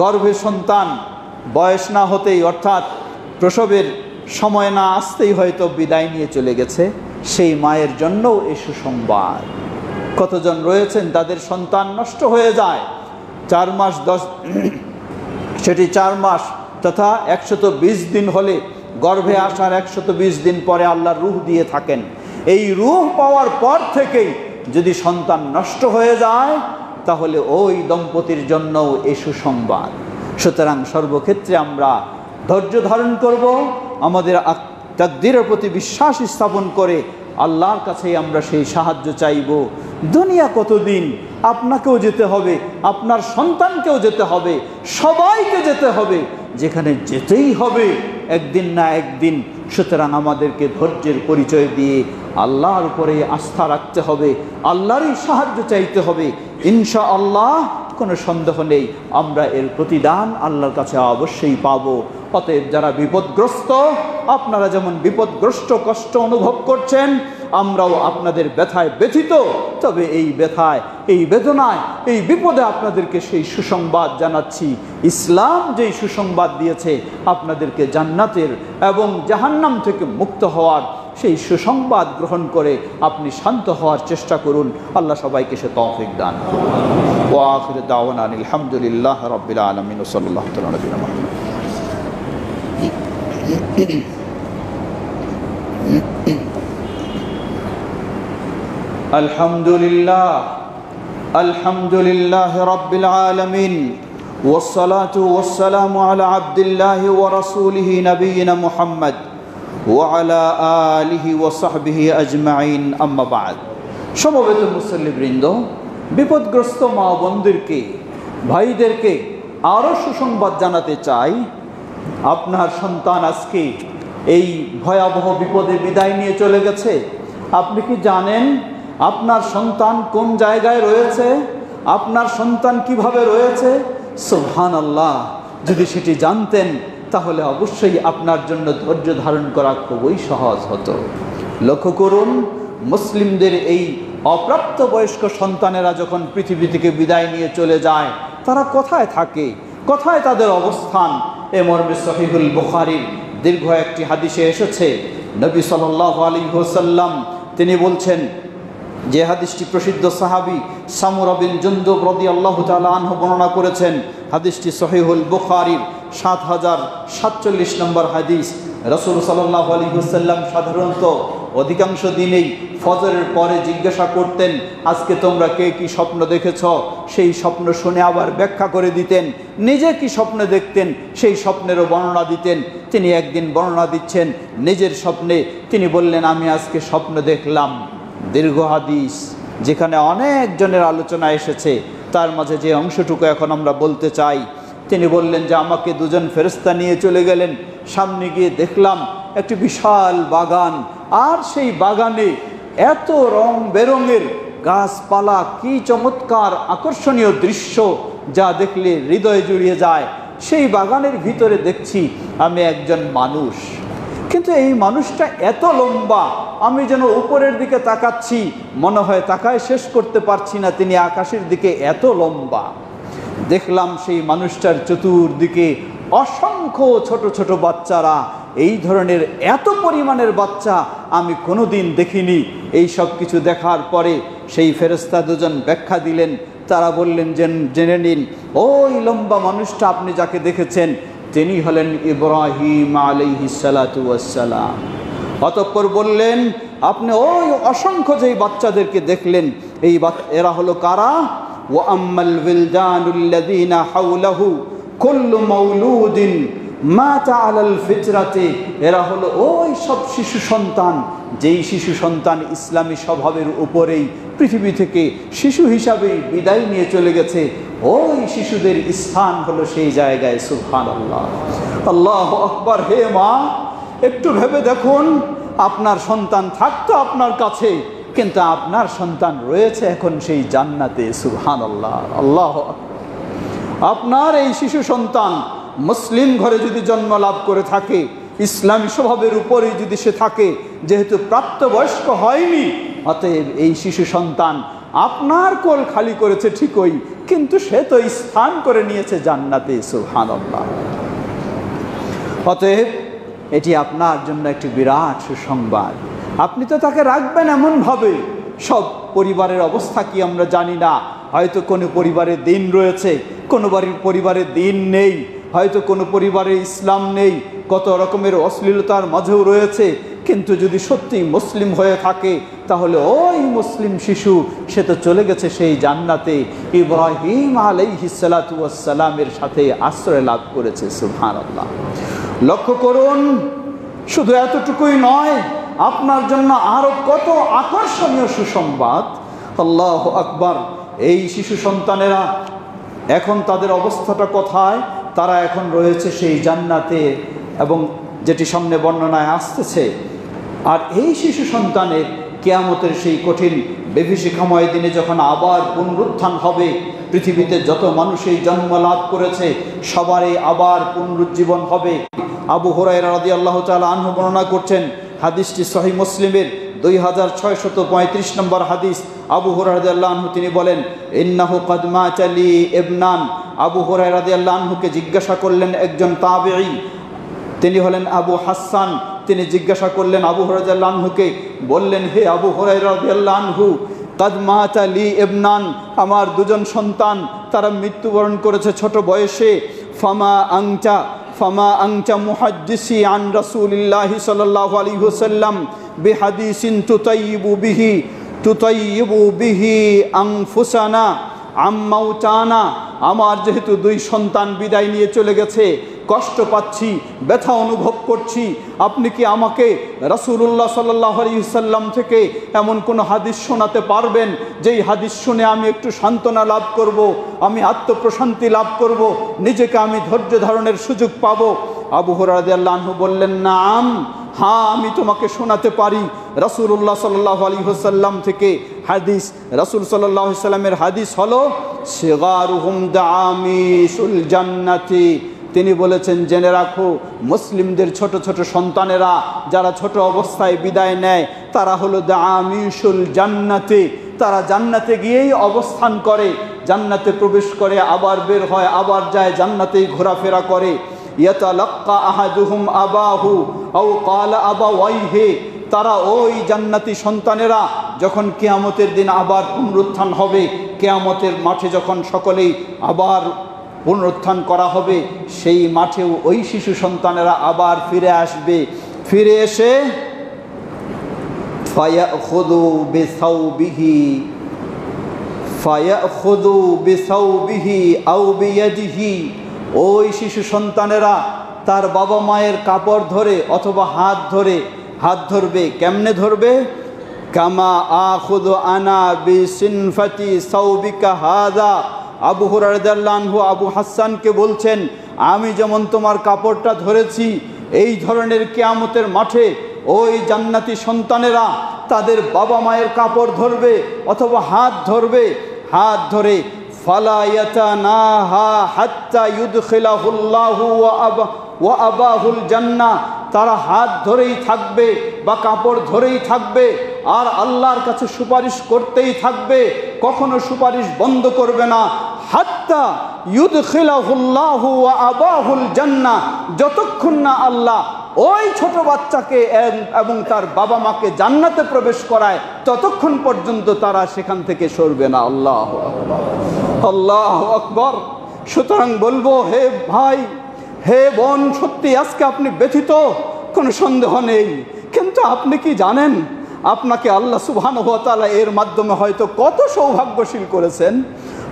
গর্ভে সন্তান বয়স না হতেই, অর্থাৎ প্রসবের সময় না আসতেই হয়তো বিদায় নিয়ে চলে গেছে, সেই মায়ের জন্যও এই সুসংবাদ। কতজন রয়েছেন তাদের সন্তান নষ্ট হয়ে যায়, 4 মাস 10 সেটি 4 মাস তথা 120 দিন হলে, গর্ভে আসার 120 দিন পরে আল্লাহর রূহ দিয়ে থাকেন। এই রূহ পাওয়ার পর থেকেই যদি সন্তান নষ্ট হয়ে যায় তাহলে ওই দম্পতির জন্যও এই সুসংবাদ। সুতরাং সর্বক্ষেত্রে আমরা ধৈর্য ধারণ করব, আমাদের তাকদীরের প্রতি বিশ্বাস স্থাপন করে আল্লাহর কাছেই আমরা সেই সাহায্য চাইব। দুনিয়া কতদিন, আপনাকেও যেতে হবে, আপনার সন্তানকেও যেতে হবে, সবাইকে যেতে হবে, যেখানে যেতেই হবে একদিন না একদিন। সুতরাং আমাদেরকে ধৈর্যের পরিচয় দিয়ে আল্লাহর উপরে আস্থা রাখতে হবে, আল্লাহরই সাহায্য চাইতে হবে। ইনশাআল্লাহ কোনো সন্দেহ নেই আমরা এর প্রতিদান আল্লাহর কাছে অবশ্যই পাব। অতএব যারা বিপদগ্রস্ত, আপনারা যেমন বিপদগ্রস্ত কষ্ট অনুভব করছেন, আমরাও আপনাদের ব্যথায় ব্যথিত, তবে এই ব্যথায়, এই বেদনায়, এই বিপদে আপনাদেরকে সেই সুসংবাদ জানাচ্ছি। ইসলাম যেই সুসংবাদ দিয়েছে আপনাদেরকে জান্নাতের এবং জাহান্নাম থেকে মুক্ত হওয়ার, সেই সুসংবাদ গ্রহণ করে আপনি শান্ত হওয়ার চেষ্টা করুন। আল্লাহ সবাইকে সে তৌফিক দান করুন। ওয়া আখিরু দাওয়ানা আলহামদুলিল্লাহি রাব্বিল আলামিন ওয়া সাল্লাল্লাহু আলা নবিয়িনা মুহাম্মদ। আলহামদুলিল্লাহ, আলহামদুলিল্লাহি রাব্বিল আলামিন, ওয়াসসালাতু ওয়াসসালামু আলা আবদিল্লাহি ওয়া রাসূলিহি নবিয়িনা মুহাম্মদ ওয়া আলা আলিহি ওয়া সাহবিহি আজমাইন, আম্মা বা'দ। সমবেত মুসল্লিবৃন্দ, বিপদগ্রস্ত মা বোনদেরকে, ভাইদেরকে আরও সুসংবাদ জানাতে চাই, আপনার সন্তান আজকে এই ভয়াবহ বিপদে বিদায় নিয়ে চলে গেছে। আপনি কি জানেন আপনার সন্তান কোন জায়গায় রয়েছে? আপনার সন্তান কিভাবে রয়েছে? সুবহানাল্লাহ, যদি সেটি জানতেন তাহলে অবশ্যই আপনার জন্য ধৈর্য ধারণ করা খুবই সহজ হতো। লক্ষ্য করুন, মুসলিমদের এই অপ্রাপ্তবয়স্ক সন্তানেরা যখন পৃথিবী থেকে বিদায় নিয়ে চলে যায়, তারা কোথায় থাকে, কোথায় তাদের অবস্থান? এ মর্মে সহিহুল বুখারীর দীর্ঘ একটি হাদিসে এসেছে, নবী সাল্লাল্লাহু আলাইহি ওয়াসাল্লাম তিনি বলছেন, যে হাদিসটি প্রসিদ্ধ সাহাবী সামুরা বিন জুনদুব রাদিয়াল্লাহু তাআলা আনহু বর্ণনা করেছেন। হাদিসটি সহিহুল বুখারীর ৭০৪৭ নম্বর হাদিস। রাসূল সাল্লাল্লাহু আলাইহি ওয়াসাল্লাম সাধারণত অধিকাংশ দিনেই ফজরের পরে জিজ্ঞাসা করতেন, আজকে তোমরা কে কি স্বপ্ন দেখেছ? সেই স্বপ্ন শুনে আবার ব্যাখ্যা করে দিতেন। নিজে কি স্বপ্ন দেখতেন সেই স্বপ্নেরও বর্ণনা দিতেন। তিনি একদিন বর্ণনা দিচ্ছেন নিজের স্বপ্নে, তিনি বললেন, আমি আজকে স্বপ্ন দেখলাম। দীর্ঘ হাদিস, যেখানে অনেক জনের আলোচনা এসেছে, তার মাঝে যে অংশটুকু এখন আমরা বলতে চাই, তিনি বললেন যে আমাকে দুজন ফেরেশতা নিয়ে চলে গেলেন। সামনে গিয়ে দেখলাম একটি বিশাল বাগান, আর সেই বাগানে এত রং বেরঙের গাছপালা, কি চমৎকার আকর্ষণীয় দৃশ্য, যা দেখলে হৃদয় জুড়িয়ে যায়। সেই বাগানের ভিতরে দেখছি আমি একজন মানুষ, কিন্তু এই মানুষটা এত লম্বা, আমি যেন উপরের দিকে তাকাচ্ছি, মনে হয় তাকায় শেষ করতে পারছি না, তিনি আকাশের দিকে এত লম্বা। দেখলাম সেই মানুষটার চতুর্দিকে অসংখ্য ছোট ছোট বাচ্চারা, এই ধরনের এত পরিমাণের বাচ্চা আমি কোনোদিন দেখিনি। এই সব কিছু দেখার পরে সেই ফেরেশতা দুজন ব্যাখ্যা দিলেন। তারা বললেন, জেনে নিন, ওই লম্বা মানুষটা আপনি যাকে দেখেছেন তিনি হলেন ইব্রাহিম আলাইহিস সালাতু ওয়াস সালাম। অতঃপর বললেন, আপনি ওই অসংখ্য যেই বাচ্চাদেরকে দেখলেন, এরা হলো কারা? ওয়া আম্মাল বিলদানুল্লাযীনা হাওলাহু কুল্লু মাউলুদিন মাতা আলাল ফিতরাতে, এরা হলো ওই সব শিশু সন্তান, যেই শিশু সন্তান ইসলামী স্বভাবের উপরেই পৃথিবী থেকে শিশু হিসাবে বিদায় নিয়ে চলে গেছে। ওই শিশুদের স্থান হলো সেই জায়গায়। সুবহানাল্লাহ, আল্লাহু আকবার। হে মা, একটু ভেবে দেখুন, আপনার সন্তান থাকতো আপনার কাছে, কিন্তু আপনার সন্তান রয়েছে এখন সেই জান্নাতে। সুবহানাল্লাহ, আল্লাহু আকবার। আপনার এই শিশু সন্তান মুসলিম ঘরে যদি জন্ম লাভ করে থাকে, ইসলামী স্বভাবের উপরেই যদি সে থাকে, যেহেতু প্রাপ্তবয়স্ক হয়নি, অতএব এই শিশু সন্তান আপনার কোল খালি করেছে ঠিকই, কিন্তু সে তো স্থান করে নিয়েছে জান্নাতে। সুবহানাল্লাহ। অতএব এটি আপনার জন্য একটি বিরাট সুসংবাদ। আপনি তো তাকে রাখবেন এমনভাবে, সব পরিবারের অবস্থা কি আমরা জানি না, হয়তো কোনো পরিবারে দিন রয়েছে, কোনো পরিবারে দিন নেই, হয়তো কোনো পরিবারে ইসলাম নেই, কত রকমের অশ্লীলতার মাঝেও রয়েছে, কিন্তু যদি সত্যি মুসলিম হয়ে থাকে তাহলে ওই মুসলিম শিশু সে তো চলে গেছে সেই জান্নাতে, ইব্রাহিম আলাইহিস সালাতু ওয়াস সালামের সাথে আশ্রয় লাভ করেছে। সুবহানাল্লাহ। লক্ষ্য করুন, শুধু এতটুকুই নয়, আপনার জন্য আরো কত আকর্ষণীয় সুসংবাদ। আল্লাহু আকবার। এই শিশু সন্তানেরা এখন তাদের অবস্থাটা কোথায়? তারা এখন রয়েছে সেই জান্নাতে, এবং যেটি সামনে বর্ণনায় আসতেছে। আর এই শিশু সন্তানের কিয়ামতের সেই কঠিন বিভীষিকাময় দিনে যখন আবার পুনরুত্থান হবে, পৃথিবীতে যত মানুষ এই জন্ম লাভ করেছে সবারই আবার পুনরুজ্জীবন হবে। আবু হুরায়রা রাদিয়াল্লাহু তাআলা আনহু বর্ণনা করছেন, হাদিসটি সহিহ মুসলিমের 2635 নম্বর হাদিস। আবু হুরায়রা রাদিয়াল্লাহু আনহু তিনি বলেন, ইন্নাহু কদ মাতা লি ইবনান। আবু হুরায়রা রাদিয়াল্লাহু আনহুকে জিজ্ঞাসা করলেন একজন তাবেঈ, তিনি হলেন আবু হাসান। তিনি জিজ্ঞাসা করলেন আবু হুরায়রা রাদিয়াল্লাহু আনহুকে, বললেন, হে আবু হুরায়রা রাদিয়াল্লাহু আনহু, কদ মাতা লি ইবনান, আমার দুজন সন্তান তারা মৃত্যুবরণ করেছে ছোট বয়সে। ফামা আনতা মুহাদ্দিসি আন রাসূলিল্লাহি সাল্লাল্লাহু আলাইহি ওয়াসাল্লাম বিহাদিসিন তুতাইয়িবু বিহি আনফুসানা আম্মাউতানা, আমার যেহেতু 2 সন্তান বিদায় নিয়ে চলে গেছে, কষ্ট পাচ্ছি, ব্যথা অনুভব করছি, আপনি কি আমাকে রাসূলুল্লাহ সাল্লাল্লাহু আলাইহি ওয়াসাল্লাম থেকে এমন কোনো হাদিস শোনাতে পারবেন যেই হাদিস শুনে আমি একটু সান্ত্বনা লাভ করব, আমি আত্মপ্রশান্তি লাভ করব, নিজেকে আমি ধৈর্য ধারণের সুযোগ পাব? আবু হুরায়রা রাদিয়াল্লাহু আনহু বললেন, নাম, হ্যাঁ আমি তোমাকে শোনাতে পারি রাসূলুল্লাহ সাল্লাল্লাহু আলাইহি ওয়াসাল্লাম থেকে হাদিস। রাসূল সাল্লাল্লাহু আলাইহি ওয়াসাল্লামের হাদিস হলো সিগারুহুম দাআমিসুল জান্নাতি। তিনি বলেছেন, জেনে রাখো, মুসলিমদের ছোট ছোট সন্তানেরা যারা ছোট অবস্থায় বিদায় নেয় তারা হলো দাআমিসুল জান্নাতি, তারা জান্নাতে গিয়েই অবস্থান করে, জান্নাতে প্রবেশ করে, আবার বের হয়, আবার যায়, জান্নাতেই ঘোরাফেরা করে। ইয়াতালাক্কা আহাদুহুম আবাহু আও ক্বালা আবাওয়াইহি, তারা ওই জান্নাতি সন্তানেরা যখন কিয়ামতের দিন আবার পুনরুত্থান হবে, কিয়ামতের মাঠে যখন সকলেই আবার পুনরুত্থান করা হবে, সেই মাঠেও ওই শিশু সন্তানেরা আবার ফিরে আসবে। ফিরে এসে ফায়াখুযু বিসাওবিহি আও বিয়াদিহি, ওই শিশু সন্তানেরা তার বাবা মায়ের কাপড় ধরে অথবা হাত ধরবে। কেমনে ধরবে? কামা আখুযু আনা বিসিনফাতি সাওবিকা হাযা। আবু হুরায়রা রাদিয়াল্লাহু আনহু আবু হাসানকে বলছেন, আমি যেমন তোমার কাপড়টা ধরেছি, এই ধরনের কিয়ামতের মাঠে ওই জান্নাতি সন্তানেরা তাদের বাবা মায়ের কাপড় ধরবে অথবা হাত ধরে ফালা ইয়াতানাহা হাত্তা ইউদখিলাহুল্লাহু ওয়া আবাহুল জান্নাহ, তারা হাত ধরেই থাকবে বা কাপড় ধরেই থাকবে আর আল্লাহর কাছে সুপারিশ করতেই থাকবে, কখনো সুপারিশ বন্ধ করবে না। হাত্তা ইউদখিলাহুল্লাহু ওয়া আবাহুল জান্নাহ, যতক্ষণ না আল্লাহ ওই ছোট বাচ্চাকে এবং তার বাবা মাকে জান্নাতে প্রবেশ করায়, ততক্ষণ পর্যন্ত তারা সেখান থেকে সরবে না। আল্লাহু আকবার, আল্লাহু আকবার। সুতরাং বলবো, হে ভাই, হে বোন, সত্যি আজকে আপনি ব্যথিত, কোনো সন্দেহ নেই, কিন্তু আপনি কি জানেন আপনাকে আল্লাহ সুবহানাহু ওয়া তাআলা এর মাধ্যমে হয়তো কত সৌভাগ্যশীল করেছেন?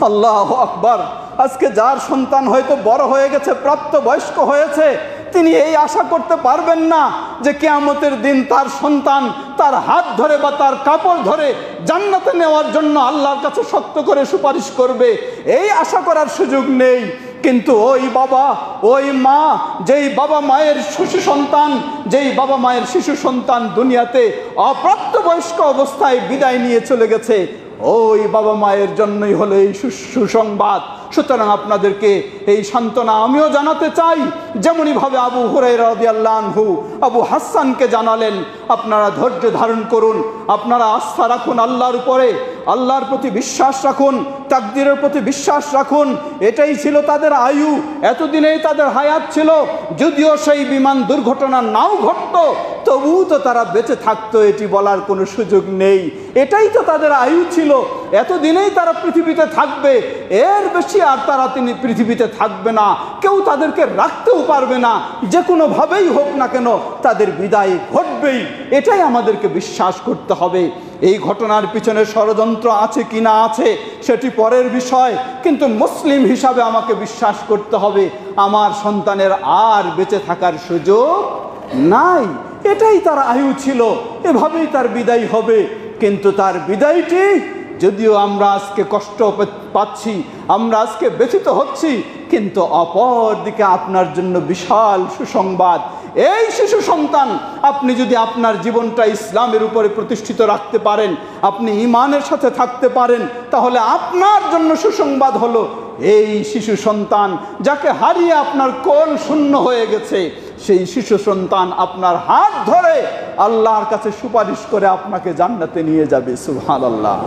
আল্লাহু আকবার। আজকে যার সন্তান হয়তো বড় হয়ে গেছে, প্রাপ্তবয়স্ক হয়েছে, তিনি এই আশা করতে পারবেন না যে কিয়ামতের দিন তার সন্তান তার হাত ধরে বা তার কাপড় ধরে জান্নাতে নেওয়ার জন্য আল্লাহর কাছে শক্ত করে সুপারিশ করবে, এই আশা করার সুযোগ নেই। কিন্তু ওই বাবা, ওই মা, যেই বাবা মায়ের শিশু সন্তান দুনিয়াতে অপ্রাপ্তবয়স্ক অবস্থায় বিদায় নিয়ে চলে গেছে, ওই বাবা মায়ের জন্যই হলো এই সুসংবাদ। সুতরাং আপনাদেরকে এই সান্ত্বনা আমিও জানাতে চাই, যেমনইভাবে আবু হুরায়রা রাদিয়াল্লাহু আনহু আবু হাসানকে জানালেন, আপনারা ধৈর্য ধারণ করুন, আপনারা আস্থা রাখুন আল্লাহর উপরে, আল্লাহর প্রতি বিশ্বাস রাখুন, তাকদীরের প্রতি বিশ্বাস রাখুন। এটাই ছিল তাদের আয়ু, এতদিনেই তাদের হায়াত ছিল। যদিও সেই বিমান দুর্ঘটনা নাও ঘটতো, তবুও তো তারা বেঁচে থাকতো, এটি বলার কোনো সুযোগ নেই। এটাই তো তাদের আয়ু ছিল, এতদিনেই তারা পৃথিবীতে থাকবে, এর বেশি আর তারা পৃথিবীতে থাকবে না, কেউ তাদেরকে রাখতেও পারবে না, যে কোনোভাবেই হোক না কেন তাদের বিদায় ঘটবেই, এটাই আমাদেরকে বিশ্বাস করতে হবে। এই ঘটনার পিছনে ষড়যন্ত্র আছে কি না আছে সেটি পরের বিষয়, কিন্তু মুসলিম হিসাবে আমাকে বিশ্বাস করতে হবে আমার সন্তানের আর বেঁচে থাকার সুযোগ নাই, এটাই তার আয়ু ছিল, এভাবেই তার বিদায় হবে। কিন্তু তার বিদায়টি, যদিও আমরা আজকে কষ্ট পাচ্ছি, আমরা আজকে ব্যথিত হচ্ছি, কিন্তু অপর দিকে আপনার জন্য বিশাল সুসংবাদ। এই শিশু সন্তান, আপনি যদি আপনার জীবনটা ইসলামের উপরে প্রতিষ্ঠিত রাখতে পারেন, আপনি ঈমানের সাথে থাকতে পারেন, তাহলে আপনার জন্য সুসংবাদ হলো এই শিশু সন্তান যাকে হারিয়ে আপনার কোল শূন্য হয়ে গেছে, সেই শিশু সন্তান আপনার হাত ধরে আল্লাহর কাছে সুপারিশ করে আপনাকে জান্নাতে নিয়ে যাবে। সুবহানাল্লাহ,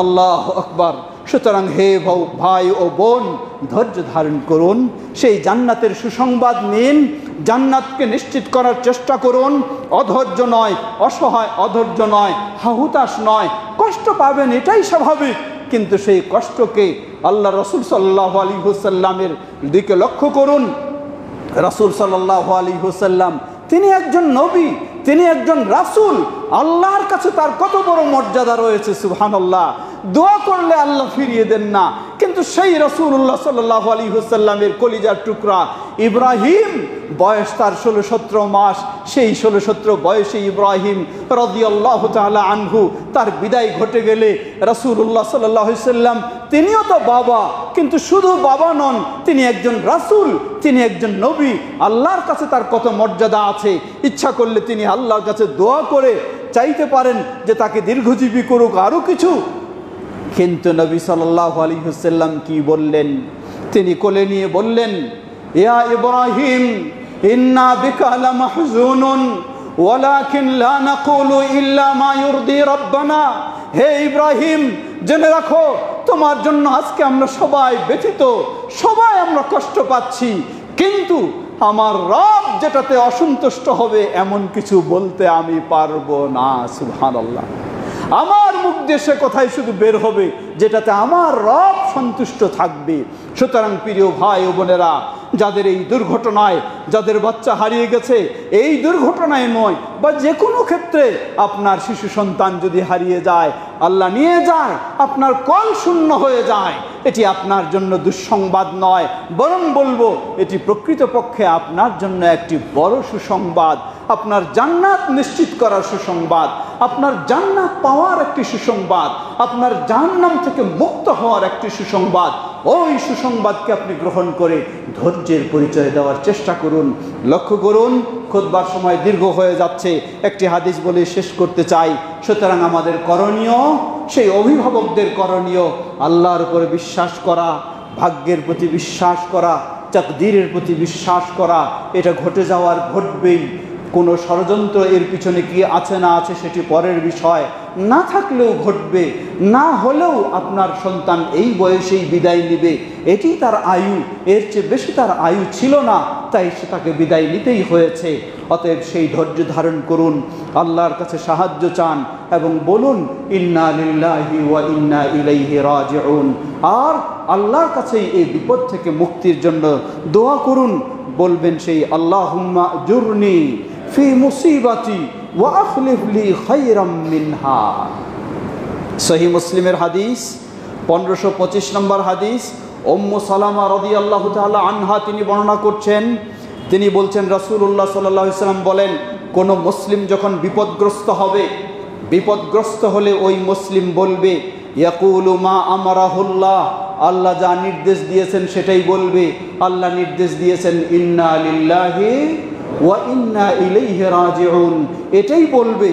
আল্লাহু আকবার। সুতরাং হে ভাই ও বোন, ধৈর্য ধারণ করুন, সেই জান্নাতের সুসংবাদ নিন, জান্নাতকে নিশ্চিত করার চেষ্টা করুন। অধৈর্য নয়, অধৈর্য নয়, হাহুতাশ নয়, কষ্ট পাবেন, এটাই স্বাভাবিক, কিন্তু সেই কষ্টকে আল্লাহ রাসূল সাল্লাল্লাহু আলাইহি ওয়াসাল্লামের দিকে লক্ষ্য করুন। রাসূল সাল্লাল্লাহু আলাইহি ওয়াসাল্লাম, তিনি একজন নবী, তিনি একজন রাসূল, আল্লাহর কাছে তার কত বড় মর্যাদা রয়েছে। সুবহানাল্লাহ। দোয়া করলে আল্লাহ ফিরিয়ে দেন না। কিন্তু সেই রাসূলুল্লাহ সাল্লাল্লাহু আলাইহি ওয়াসাল্লামের কলিজার টুকরা ইব্রাহিম, বয়স তার 16-17 মাস, সেই 16-17 বয়সে ইব্রাহিম রাদিয়াল্লাহু তাআলা আনহু তার বিদায় ঘটে গেলে রাসূলুল্লাহ সাল্লাল্লাহু আলাইহি ওয়াসাল্লাম তিনিও তো বাবা, কিন্তু শুধু বাবা নন, তিনি একজন রাসূল, তিনি একজন নবী। আল্লাহর কাছে তার কত মর্যাদা আছে। ইচ্ছা করলে তিনি আল্লাহর কাছে দোয়া করে চাইতে পারেন যে তাকে দীর্ঘজীবী করুক, আরও কিছু। কিন্তু নবী সাল্লাল্লাহু আলাইহি ওয়াসাল্লাম কি বললেন? তিনি কোলে নিয়ে বললেন, ইয়া ইব্রাহিম ইন্না বিকা লামাহজুনুন ওয়ালাকিন লা নাকুলু ইল্লা মা ইউরদি রাব্বানা। হে ইব্রাহিম, জেনে রাখো তোমার জন্য আজকে আমরা সবাই ব্যথিত, সবাই আমরা কষ্ট পাচ্ছি, কিন্তু আমার রব যেটাতে অসন্তুষ্ট হবে এমন কিছু বলতে আমি পারবো না। সুবহানাল্লাহ। আমার মুখ দিয়ে সে কথাই শুধু বের হবে যেটাতে আমার রব সন্তুষ্ট থাকবে। সুতরাং প্রিয় ভাই ও বোনেরা, যাদের এই দুর্ঘটনায়, যাদের বাচ্চা হারিয়ে গেছে, এই দুর্ঘটনায় নয় বা যে কোনো ক্ষেত্রে আপনার শিশু সন্তান যদি হারিয়ে যায়, আল্লাহ নিয়ে যায়, আপনার কল শূন্য হয়ে যায়, এটি আপনার জন্য দুঃসংবাদ নয়, বরং বলবো এটি প্রকৃতপক্ষে আপনার জন্য একটি বড় সুসংবাদ। আপনার জান্নাত নিশ্চিত করার সুসংবাদ, আপনার জান্নাত পাওয়ার একটি সুসংবাদ, আপনার জাহান্নাম থেকে মুক্ত হওয়ার একটি সুসংবাদ। ওই সুসংবাদকে আপনি গ্রহণ করে ধৈর্যের পরিচয় দেওয়ার চেষ্টা করুন। লক্ষ্য করুন, খুতবার সময় দীর্ঘ হয়ে যাচ্ছে, একটি হাদিস বলে শেষ করতে চাই। সুতরাং আমাদের করণীয়, সেই অভিভাবকদের করণীয়, আল্লাহর উপরে বিশ্বাস করা, ভাগ্যের প্রতি বিশ্বাস করা, তাকদীরের প্রতি বিশ্বাস করা। এটা ঘটে যাওয়ার ঘটবেই। কোনো ষড়যন্ত্র এর পিছনে কি আছে না আছে সেটি পরের বিষয়, না থাকলেও ঘটবে, না হলেও আপনার সন্তান এই বয়সেই বিদায় নেবে, এটি তার আয়ু, এর চেয়ে বেশি তার আয়ু ছিল না, তাই সে তাকে বিদায় নিতেই হয়েছে। অতএব সেই ধৈর্য ধারণ করুন, আল্লাহর কাছে সাহায্য চান এবং বলুন ইন্না লিল্লাহি ওয়া ইন্না ইলাইহি রাজিউন। আর আল্লাহর কাছেই এই বিপদ থেকে মুক্তির জন্য দোয়া করুন। বলবেন সেই আল্লাহুম্মা জুরনি ফি মুসিবাতি ওয়া আখলিফ লি খায়রাম মিনহা। সহিহ মুসলিমের হাদিস, 1525 নম্বর হাদিস। উম্মু সালামা রাদিয়াল্লাহু তাআলা আনহা তিনি বর্ণনা করছেন, তিনি বলছেন রাসূলুল্লাহ সাল্লাল্লাহু আলাইহি ওয়াসাল্লাম বলেন, কোন মুসলিম যখন বিপদগ্রস্ত হবে, বিপদগ্রস্ত হলে ওই মুসলিম বলবে ইয়াকুলু মা আমারাহুল্লাহ, আল্লাহ যা নির্দেশ দিয়েছেন সেটাই বলবে। আল্লাহ নির্দেশ দিয়েছেন ইন্না লিল্লাহি ওয়া ইন্না ইলাইহি রাজিউন, এটাই বলবে।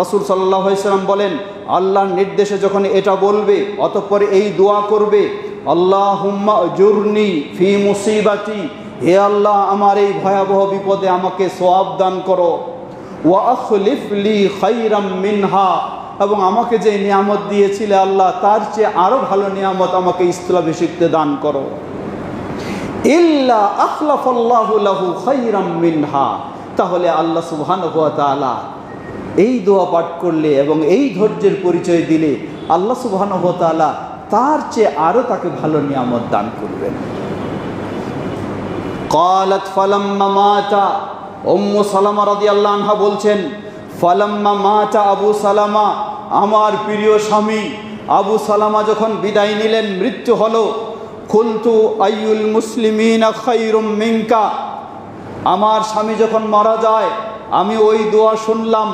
রাসূল সাল্লাল্লাহু আলাইহি ওয়াসাল্লাম বলেন, আল্লাহর নির্দেশে যখন এটা বলবে, অতঃপর এই দোয়া করবে আল্লাহুম্মা আজুরনি ফি মুসিবাতি, হে আল্লাহ আমার এই ভয়াবহ বিপদে আমাকে সওয়াব দান করো, ওয়া আখলিফ লি খায়রাম মিনহা, এবং আমাকে যে নিয়ামত দিয়েছিলে আল্লাহ তার চেয়ে আরও ভালো নিয়ামত আমাকে স্থলাভিষিক্তে দান করো। ইল্লা আখলাফাল্লাহু লাহু খায়রাম মিনহা, তাহলে আল্লাহ সুবহানাহু ওয়া তাআলা এই দোয়া পাঠ করলে এবং এই ধৈর্যের পরিচয় দিলে আল্লাহ সুবহানাহু ওয়া তাআলা তার চেয়ে আরও তাকে ভালো নিয়ামত দান করবেন। ক্বালাত ফালাম্মা মাতা, উম্মু সালামা রাদিয়াল্লাহু আনহা বলছেন, ফালাম্মা মাতা আবু সালামা, আমার প্রিয় স্বামী আবু সালামা যখন বিদায় নিলেন, মৃত্যু হলো, কুলতু আইয়ুল মুসলিমিনা খায়রুম মিনকা, আমার স্বামী যখন মারা যায় আমি ওই দোয়া শুনলাম,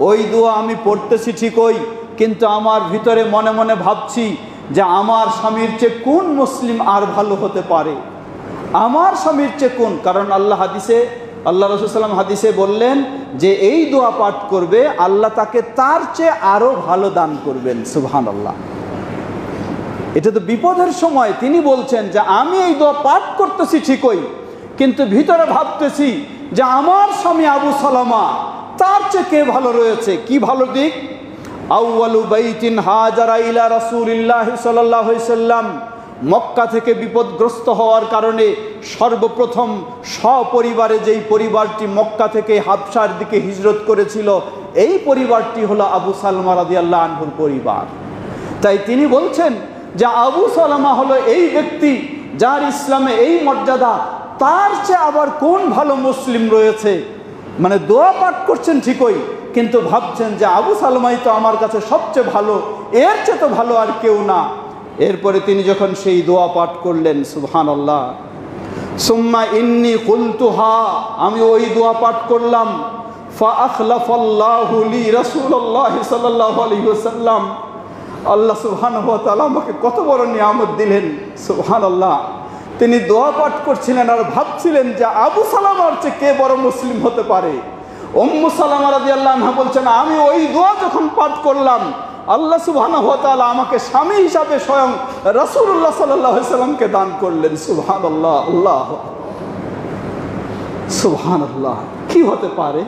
ওই দোয়া আমি পড়তেছি ঠিকই, কিন্তু আমার ভিতরে মনে মনে ভাবছি যে আমার স্বামীর চেয়ে কোন মুসলিম আর ভালো হতে পারে, আমার স্বামীর চেয়ে কোন। কারণ আল্লাহ হাদিসে, আল্লাহ রাসূল সাল্লাল্লাহু আলাইহি ওয়াসাল্লাম হাদিসে বললেন যে এই দোয়া পাঠ করবে আল্লাহ তাকে তার চেয়ে আরও ভালো দান করবেন। সুবহানাল্লাহ। এটা তো বিপদের সময় তিনি বলছেন যে আমি এই দোয়া পাঠ করতেছি ঠিকই, কিন্তু ভিতরে ভাবতেছি যে আমার স্বামী আবু সালামা তার চেয়ে কে ভালো রয়েছে। কি ভালো দিক? আউয়ালু বাইতিন হাজারা ইলা রাসূলিল্লাহি সাল্লাল্লাহু আলাইহি ওয়াসাল্লাম, মক্কা থেকে বিপদগ্রস্ত হওয়ার কারণে সর্বপ্রথম সপরিবারে যেই পরিবারটি মক্কা থেকে হাবশার দিকে হিজরত করেছিল, এই পরিবারটি হলো আবু সালামা রাদিয়াল্লাহু আনহুর পরিবার। তাই তিনি বলছেন যে আবু সালামা হলো এই ব্যক্তি যার ইসলামে এই মর্যাদা, তার চেয়ে আবার কোন ভালো মুসলিম রয়েছে। মানে দোয়া পাঠ করছেন ঠিকই, কিন্তু ভাবছেন যে আবু সালমাই তো আমার কাছে সবচেয়ে ভালো, এর চেয়ে তো ভালো আর কেউ না। এরপরে তিনি যখন সেই দোয়া পাঠ করলেন, সুবহানাল্লাহ, সুম্মা ইন্নী কুলতুহা, আমি ওই দোয়া পাঠ করলাম, ফা আখলাফাল্লাহু লি রাসূলুল্লাহি সাল্লাল্লাহু আলাইহি ওয়াসাল্লাম, আল্লাহ সুবহানাহু ওয়া তাআলা আমাকে কত বড় নিয়ামত দিলেন। সুবহানাল্লাহ, তিনি দোয়া পাঠ করছিলেন আর ভাবছিলেন যে আবু সালামার চেয়ে কে বড় মুসলিম হতে পারে। উম্মু সালামা রাদিয়াল্লাহু আনহা বলছেন, আমি ওই দোয়া যখন পাঠ করলাম, আল্লাহ সুবহানাহু ওয়া তাআলা আমাকে স্বামী হিসাবে স্বয়ং রাসূলুল্লাহ সাল্লাল্লাহু আলাইহি ওয়াসাল্লামকে দান করলেন। সুবহানাল্লাহ, আল্লাহ সুবহানাল্লাহ, কি হতে পারে?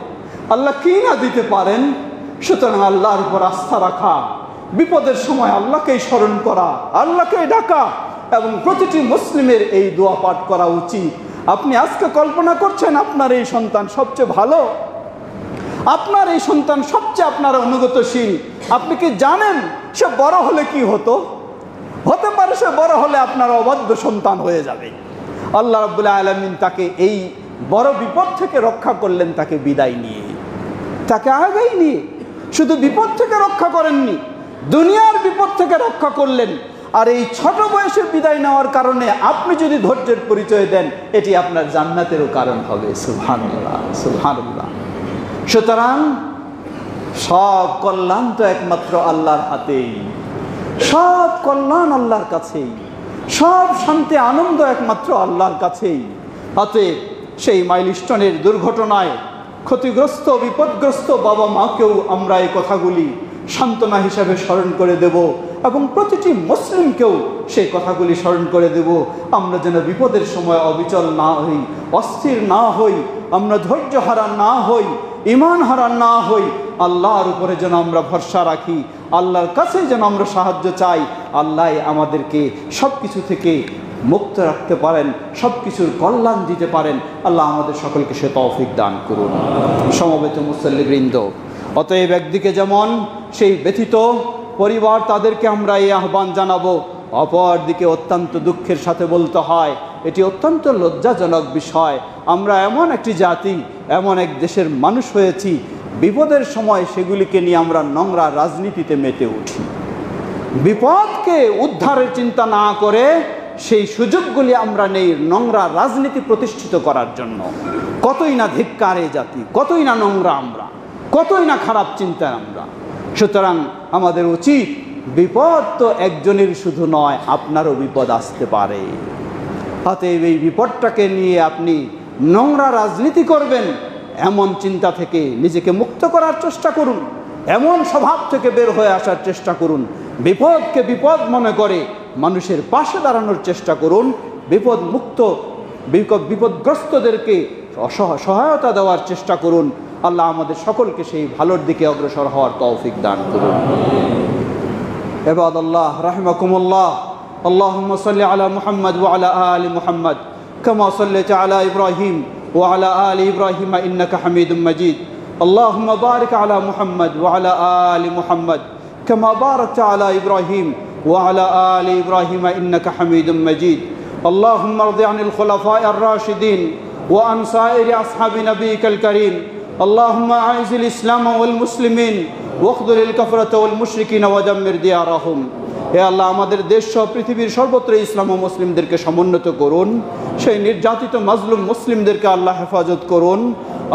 আল্লাহ কি না দিতে পারেন। সুতরাং আল্লাহর উপর আস্থা রাখা, বিপদের সময় আল্লাহকেই স্মরণ করা, আল্লাহকেই ডাকা, এবং প্রতিটি মুসলিমের এই দোয়া পাঠ করা উচিত। আপনি আজকে কল্পনা করছেন আপনার এই সন্তান সবচেয়ে ভালো, আপনার এই সন্তান সবচেয়ে আপনার অনুগতশীল। আপনি কি জানেন সে বড় হলে কি হতো? হতে পারে সে বড় হলে আপনার অবাধ্য সন্তান হয়ে যাবে। আল্লাহ রাব্বুল আলামিন তাকে এই বড় বিপদ থেকে রক্ষা করলেন, তাকে বিদায় নিয়ে, তাকে আগেই নিয়ে। শুধু বিপদ থেকে রক্ষা করেননি, দুনিয়ার বিপদ থেকে রক্ষা করলেন। আর এই ছোট বয়সে বিদায় নেওয়ার কারণে আপনি যদি ধৈর্যের পরিচয় দেন, এটি আপনার জান্নাতেরও কারণ হবে। সুবহানাল্লাহ, সুবহানাল্লাহ। সুতরাং সব কল্যাণ তো একমাত্র আল্লাহর হাতেই, সব কল্যাণ আল্লাহর কাছেই, সব শান্তি আনন্দ একমাত্র আল্লাহর কাছেই। অতএব সেই মাইলস্টোনের দুর্ঘটনায় ক্ষতিগ্রস্ত বিপদগ্রস্ত বাবা মাকেও আমরা এই কথাগুলি সান্ত্বনা হিসাবে স্মরণ করে দেব, এবং প্রতিটি মুসলিমকেও সেই কথাগুলি স্মরণ করে দেব। আমরা যেন বিপদের সময় অবিচল না হই, অস্থির না হই, আমরা ধৈর্য হারা না হই, ঈমান হারা না হই। আল্লাহর উপরে যেন আমরা ভরসা রাখি, আল্লাহর কাছে যেন আমরা সাহায্য চাই। আল্লাহ আমাদেরকে সব কিছু থেকে মুক্ত রাখতে পারেন, সব কিছুর কল্যাণ দিতে পারেন। আল্লাহ আমাদের সকলকে সে তৌফিক দান করুন। সমবেত মুসল্লিবৃন্দ, অতএব একদিকে যেমন সেই ব্যথিত পরিবার, তাদেরকে আমরা এই আহ্বান জানাবো, অপরদিকে অত্যন্ত দুঃখের সাথে বলতে হয়, এটি অত্যন্ত লজ্জাজনক বিষয়। আমরা এমন একটি জাতি, এমন এক দেশের মানুষ হয়েছি, বিপদের সময় সেগুলিকে নিয়ে আমরা নোংরা রাজনীতিতে মেতে উঠি। বিপদকে উদ্ধারের চিন্তা না করে সেই সুযোগগুলি আমরা নেই নোংরা রাজনীতি প্রতিষ্ঠিত করার জন্য। কতই না ধিক্কারে জাতি, কতই না নোংরা আমরা, কতই না খারাপ চিন্তা আমরা। সুতরাং আমাদের উচিত, বিপদ তো একজনের শুধু নয়, আপনারও বিপদ আসতে পারে। অতএব এই বিপদটাকে নিয়ে আপনি নোংরা রাজনীতি করবেন, এমন চিন্তা থেকে নিজেকে মুক্ত করার চেষ্টা করুন, এমন স্বভাব থেকে বের হয়ে আসার চেষ্টা করুন। বিপদকে বিপদ মনে করে মানুষের পাশে দাঁড়ানোর চেষ্টা করুন। বিপদগ্রস্তদেরকে সহায়তা দেওয়ার চেষ্টা করুন। আল্লাহ আমাদের সকলকে সেই ভালোর দিকে অগ্রসর হওয়ার তৌফিক দান করুন। ইবাদাল্লাহ রাহিমাকুমুল্লাহ, আল্লাহুম্মা সাল্লি আলা মুহাম্মদ ওয়া আলা আলি মুহাম্মদ কামা সাল্লাইতা আলা ইব্রাহিম ওয়া আলা আলি ইব্রাহিম ইন্নাকা হামিদুম মাজিদ। আল্লাহুম্মা বারিক আলা মুহাম্মদ ওয়া আলা আলি মুহাম্মদ কামা বারাকতা আলা ইব্রাহিম ওয়া আলা আলি ইব্রাহিম ইন্নাকা হামিদুম মাজিদ। আল্লাহুম্মা রদি আনিল খুলাফায়ে আর-রাশিদিন ওয়া আন সাইরি আসহাবি নবিয়িকাল কারীম। আল্লাহুম্মা আইজিল ইসলাম ওয়াল মুসলিমিন ওয়াখযুলিল কাফরাতা ওয়াল মুশরিকিন ওয়া দাম্মির দিয়ারাহুম। হে আল্লাহ, আমাদের দেশ সহ পৃথিবীর সর্বত্র ইসলাম ও মুসলিমদেরকে সমুন্নত করুন। সেই নির্যাতিত মাজলুম মুসলিমদেরকে আল্লাহ হেফাজত করুন।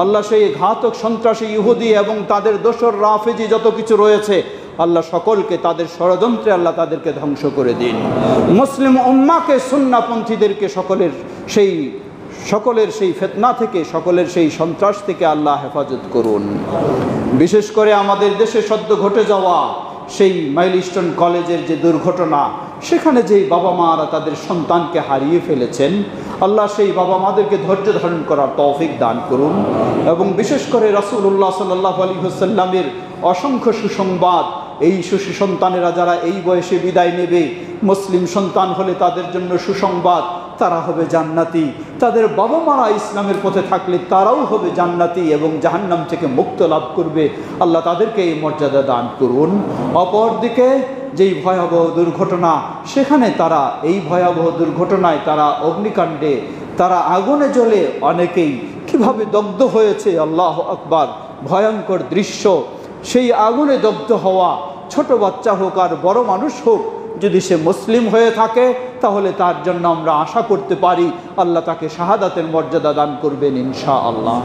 আল্লাহ, সেই ঘাতক সন্ত্রাসী ইহুদি এবং তাদের দোসর রাফেজি যত কিছু রয়েছে, আল্লাহ সকলকে তাদের ষড়যন্ত্রে আল্লাহ তাদেরকে ধ্বংস করে দিন। মুসলিম উম্মাহকে, সুন্নাহপন্থীদেরকে সকলের সেই ফিতনা থেকে, সকলের সেই সন্ত্রাস থেকে আল্লাহ হেফাজত করুন। বিশেষ করে আমাদের দেশে সদ্য ঘটে যাওয়া সেই মাইলস্টোন কলেজের যে দুর্ঘটনা, সেখানে যেই বাবা মারা তাদের সন্তানকে হারিয়ে ফেলেছেন, আল্লাহ সেই বাবা মাদেরকে ধৈর্য ধারণ করার তৌফিক দান করুন। এবং বিশেষ করে রাসূলুল্লাহ সাল্লাল্লাহু আলাইহি ওয়াসাল্লামের অসংখ্য সুসংবাদ, এই শিশু সন্তানেরা যারা এই বয়সে বিদায় নেবে, মুসলিম সন্তান হলে তাদের জন্য সুসংবাদ, তারা হবে জান্নাতি। তাদের বাবা মারা ইসলামের পথে থাকলে তারাও হবে জান্নাতি এবং জাহান্নাম থেকে মুক্ত লাভ করবে। আল্লাহ তাদেরকে এই মর্যাদা দান করুন। অপরদিকে যেই ভয়াবহ দুর্ঘটনা, সেখানে তারা এই ভয়াবহ দুর্ঘটনায় তারা অগ্নিকাণ্ডে, তারা আগুনে জ্বলে অনেকেই কিভাবে দগ্ধ হয়েছে, আল্লাহু আকবার। ভয়ঙ্কর দৃশ্য, সেই আগুনে দগ্ধ হওয়া ছোট বাচ্চা হোক আর বড় মানুষ হোক, যদি সে মুসলিম হয়ে থাকে তাহলে তার জন্য আমরা আশা করতে পারি আল্লাহ তাকে শাহাদাতের মর্যাদা দান করবেন ইনশাআল্লাহ।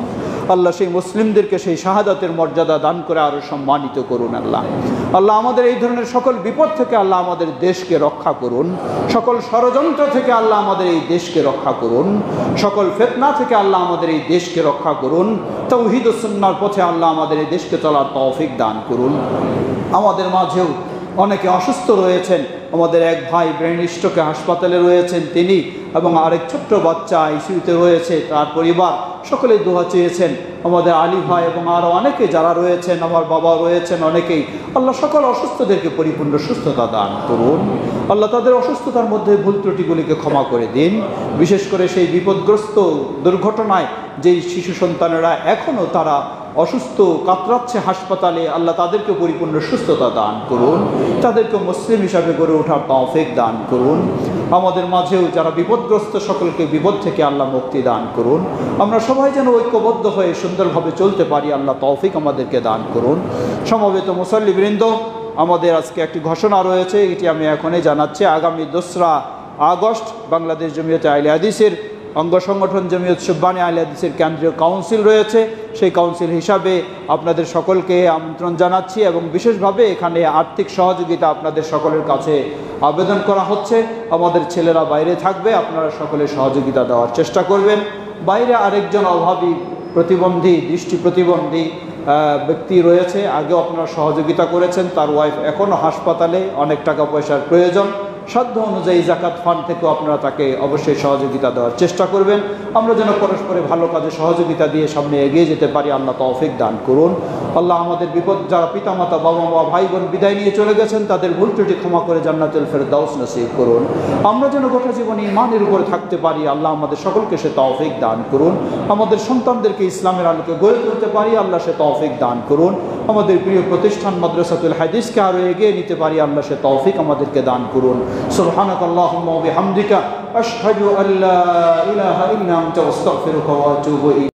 আল্লাহ সেই মুসলিমদেরকে সেই শাহাদাতের মর্যাদা দান করে আরও সম্মানিত করুন। আল্লাহ আল্লাহ আমাদের এই ধরনের সকল বিপদ থেকে আল্লাহ আমাদের দেশকে রক্ষা করুন, সকল ষড়যন্ত্র থেকে আল্লাহ আমাদের এই দেশকে রক্ষা করুন, সকল ফিতনা থেকে আল্লাহ আমাদের এই দেশকে রক্ষা করুন, তাওহীদ ও সুন্নাহর পথে আল্লাহ আমাদের এই দেশকে চলার তৌফিক দান করুন। আমাদের মাঝেও অনেকে অসুস্থ রয়েছেন, আমাদের এক ভাই ব্রেন স্ট্রোকে হাসপাতালে রয়েছেন তিনি, এবং আরেক ছোট্ট বাচ্চা আইসিইউতে রয়েছে, তার পরিবার সকলে দোয়া চেয়েছেন। আমাদের আলী ভাই এবং আরও অনেকে যারা রয়েছেন, আমার বাবা রয়েছেন, অনেকেই, আল্লাহ সকল অসুস্থদেরকে পরিপূর্ণ সুস্থতা দান করুন। আল্লাহ তাদের অসুস্থতার মধ্যে ভুল ত্রুটিগুলিকে ক্ষমা করে দিন। বিশেষ করে সেই বিপদগ্রস্ত দুর্ঘটনায় যেই শিশু সন্তানেরা এখনও তারা অসুস্থ কাতরাচ্ছে হাসপাতালে, আল্লাহ তাদেরকে পরিপূর্ণ সুস্থতা দান করুন, তাদেরকে মুসলিম হিসাবে গড়ে ওঠার তৌফিক দান করুন। আমাদের মাঝেও যারা বিপদগ্রস্ত সকলকে বিপদ থেকে আল্লাহ মুক্তি দান করুন। আমরা সবাই যেন ঐক্যবদ্ধ হয়ে সুন্দরভাবে চলতে পারি, আল্লাহ তৌফিক আমাদেরকে দান করুন। সমবেত মুসল্লিবৃন্দ, আমাদের আজকে একটি ঘোষণা রয়েছে, এটি আমি এখনই জানাচ্ছি। আগামী 2রা আগস্ট বাংলাদেশ জমিয়তে আহলে হাদিসের অঙ্গ সংগঠন জমিয়ত সুবহানী আহলে হাদিসের কেন্দ্রীয় কাউন্সিল রয়েছে, সেই কাউন্সিল হিসাবে আপনাদের সকলকে আমন্ত্রণ জানাচ্ছি এবং বিশেষভাবে এখানে আর্থিক সহযোগিতা আপনাদের সকলের কাছে আবেদন করা হচ্ছে। আমাদের ছেলেরা বাইরে থাকবে, আপনারা সকলে সহযোগিতা দেওয়ার চেষ্টা করবেন। বাইরে আরেকজন অভাবী প্রতিবন্ধী দৃষ্টি প্রতিবন্ধী ব্যক্তি রয়েছে, আগেও আপনারা সহযোগিতা করেছেন, তার ওয়াইফ এখনও হাসপাতালে, অনেক টাকা পয়সার প্রয়োজন। সাধ্য অনুযায়ী জাকাত ফান্ড থেকেও আপনারা তাকে অবশ্যই সহযোগিতা দেওয়ার চেষ্টা করবেন। আমরা যেন পরস্পরে ভালো কাজে সহযোগিতা দিয়ে সামনে এগিয়ে যেতে পারি, আল্লাহ তৌফিক দান করুন। আল্লাহ আমাদের বিপদ যারা পিতামাতা বাবা মা ভাই বোন বিদায় নিয়ে চলে গেছেন তাদের ভুল ত্রুটি ক্ষমা করে জান্নাতুল ফেরদাউস নসিব করুন। আমরা যেন গোটা জীবন ঈমানের উপরে থাকতে পারি, আল্লাহ আমাদের সকলকে সে তৌফিক দান করুন। আমাদের সন্তানদেরকে ইসলামের আলোকে গড়ে তুলতে পারি, আল্লাহ সে তৌফিক দান করুন। আমাদের প্রিয় প্রতিষ্ঠান মাদ্রাসাতুল হাদিসকে আরও এগিয়ে নিতে পারি, আল্লাহ সে তৌফিক আমাদেরকে দান করুন। সুবহানাকাল্লাহুম্মা ওয়া বিহামদিকা আশহাদু আল্লা ইলাহা ইল্লা আনতা আস্তাগফিরুকা ওয়া আতুবু ইলাইক।